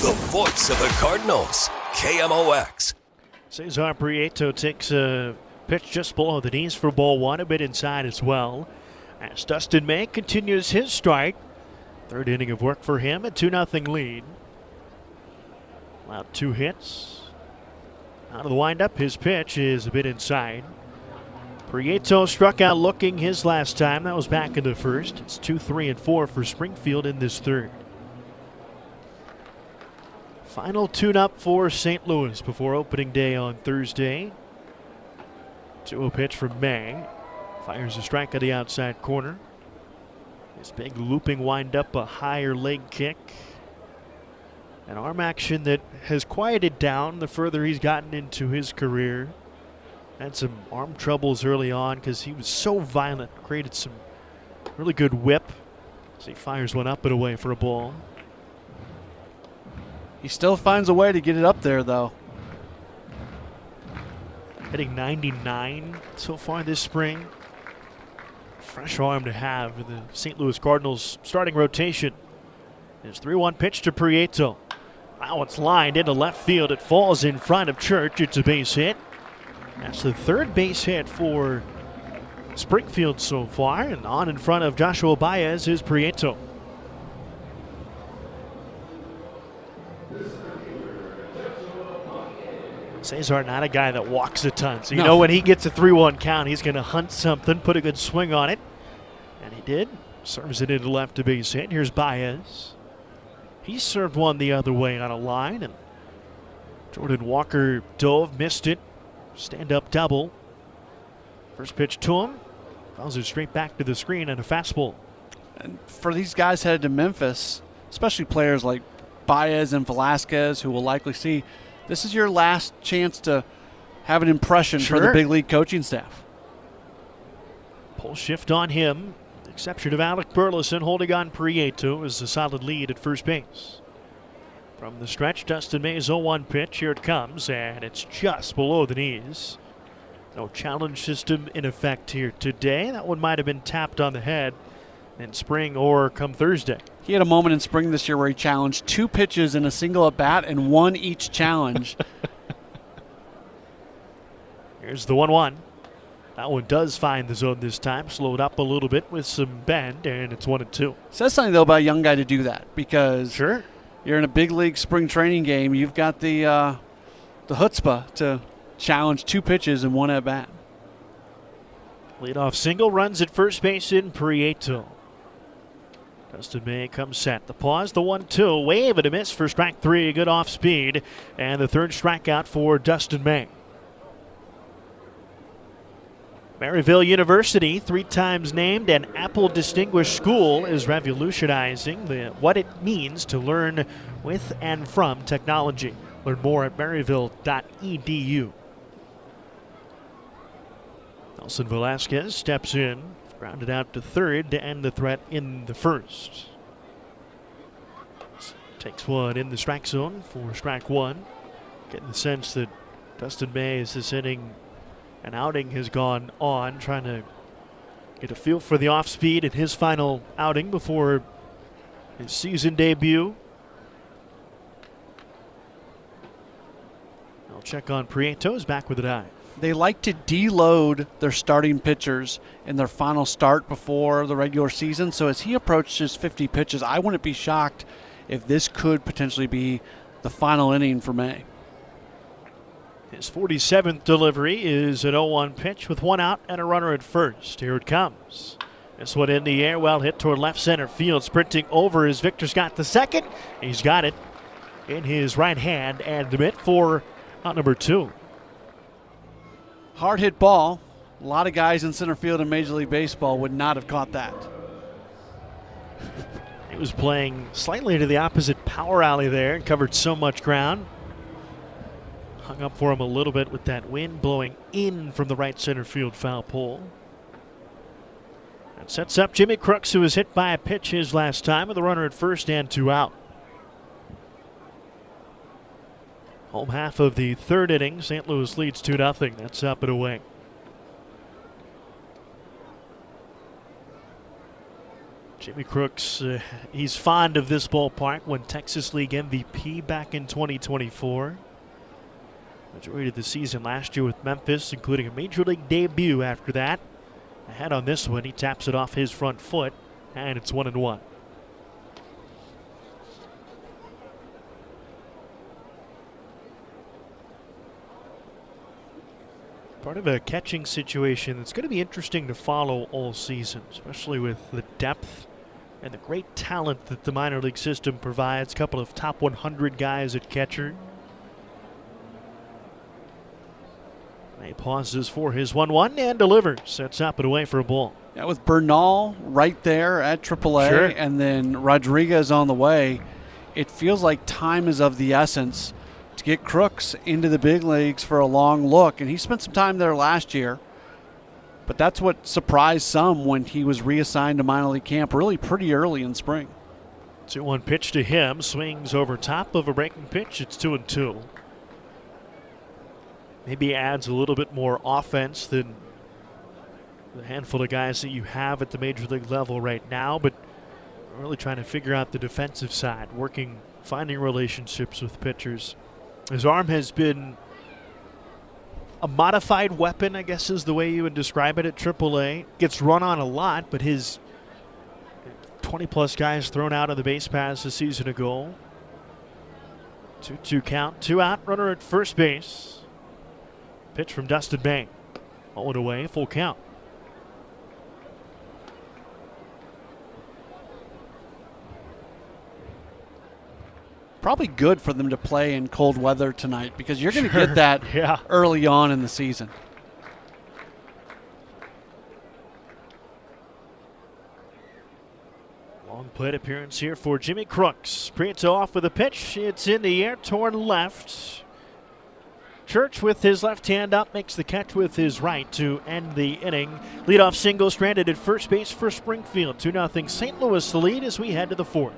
the voice of the Cardinals, KMOX. Cesar Prieto takes a pitch just below the knees for ball one, a bit inside as well. As Dustin May continues his strike. Third inning of work for him, a 2-0 lead. Allowed 2 hits. Out of the windup, his pitch is a bit inside. Prieto struck out looking his last time. That was back in the first. It's 2, 3, and 4 for Springfield in this third. Final tune-up for St. Louis before opening day on Thursday. 2-0 pitch from May. Fires a strike at the outside corner. His big looping wind-up, a higher leg kick. An arm action that has quieted down the further he's gotten into his career. Had some arm troubles early on because he was so violent. Created some really good whip as he fires one up and away for a ball. He still finds a way to get it up there, though. Hitting 99 so far this spring. Fresh arm to have in the St. Louis Cardinals starting rotation. His 3-1 pitch to Prieto. Now it's lined into left field. It falls in front of Church. It's a base hit. That's the third base hit for Springfield so far. And on in front of Joshua Baez is Prieto. Cesar not a guy that walks a ton. So you know when he gets a 3-1 count, he's going to hunt something, put a good swing on it. And he did. Serves it into left to base hit. Here's Baez. He served one the other way on a line. And Jordan Walker dove, missed it. Stand-up double. First pitch to him. Fouls it straight back to the screen and a fastball. And for these guys headed to Memphis, especially players like Baez and Velasquez, who will likely see, this is your last chance to have an impression for the big league coaching staff. Pull shift on him. Exception of Alec Burleson holding on Prieto is a solid lead at first base. From the stretch, Dustin May's 0-1 pitch. Here it comes, and it's just below the knees. No challenge system in effect here today. That one might have been tapped on the head in spring or come Thursday. He had a moment in spring this year where he challenged 2 pitches in a single at-bat and won each challenge. Here's the 1-1. That one does find the zone this time. Slowed up a little bit with some bend, and it's 1-2. Says something, though, about a young guy to do that because you're in a big league spring training game. You've got the chutzpah to challenge 2 pitches in one at-bat. Leadoff single runs at first base in Prieto. Dustin May comes set. The pause, the 1-2. Wave and a miss for strike 3. Good off speed. And the third strikeout for Dustin May. Maryville University, 3 times named an Apple Distinguished School, is revolutionizing what it means to learn with and from technology. Learn more at maryville.edu. Nelson Velasquez steps in, grounded out to third to end the threat in the first. Takes one in the strike zone for strike 1. Getting the sense that Dustin May is this inning. An outing has gone on, trying to get a feel for the off speed in his final outing before his season debut. I'll check on Prieto. He's back with a dive. They like to deload their starting pitchers in their final start before the regular season. So as he approaches 50 pitches, I wouldn't be shocked if this could potentially be the final inning for May. His 47th delivery is an 0-1 pitch with 1 out and a runner at first. Here it comes. This one in the air, well hit toward left center field. Sprinting over is Victor Scott the second. He's got it in his right hand and mitt for out number 2. Hard hit ball. A lot of guys in center field in Major League Baseball would not have caught that. He was playing slightly to the opposite power alley there and covered so much ground. Hung up for him a little bit with that wind blowing in from the right center field foul pole. That sets up Jimmy Crooks, who was hit by a pitch his last time with a runner at first and 2 out. Home half of the third inning, St. Louis leads 2-0. That's up and away. Jimmy Crooks, he's fond of this ballpark. Won Texas League MVP back in 2024. Majority of the season last year with Memphis, including a Major League debut after that. Ahead on this one, he taps it off his front foot, and it's 1-1. Part of a catching situation that's going to be interesting to follow all season, especially with the depth and the great talent that the minor league system provides. A couple of top 100 guys at catcher. He pauses for his 1-1 and delivers. Sets up and away for a ball. Yeah, with Bernal right there at AAA, sure, and then Rodriguez on the way, it feels like time is of the essence to get Crooks into the big leagues for a long look. And he spent some time there last year, but that's what surprised some when he was reassigned to minor league camp really pretty early in spring. 2-1 pitch to him. Swings over top of a breaking pitch. It's 2-2. Maybe adds a little bit more offense than the handful of guys that you have at the major league level right now, but really trying to figure out the defensive side, finding relationships with pitchers. His arm has been a modified weapon, I guess is the way you would describe it at AAA. Gets run on a lot, but his 20-plus guys thrown out of the base paths a season ago. 2-2 count, 2 out, runner at first base. Pitch from Dustin May. 0 away, full count. Probably good for them to play in cold weather tonight because you're going to get that early on in the season. Long plate appearance here for Jimmy Crooks. Prieto off with a pitch. It's in the air toward left. Church with his left hand up makes the catch with his right to end the inning. Leadoff single stranded at first base for Springfield. 2-0 St. Louis the lead as we head to the fourth.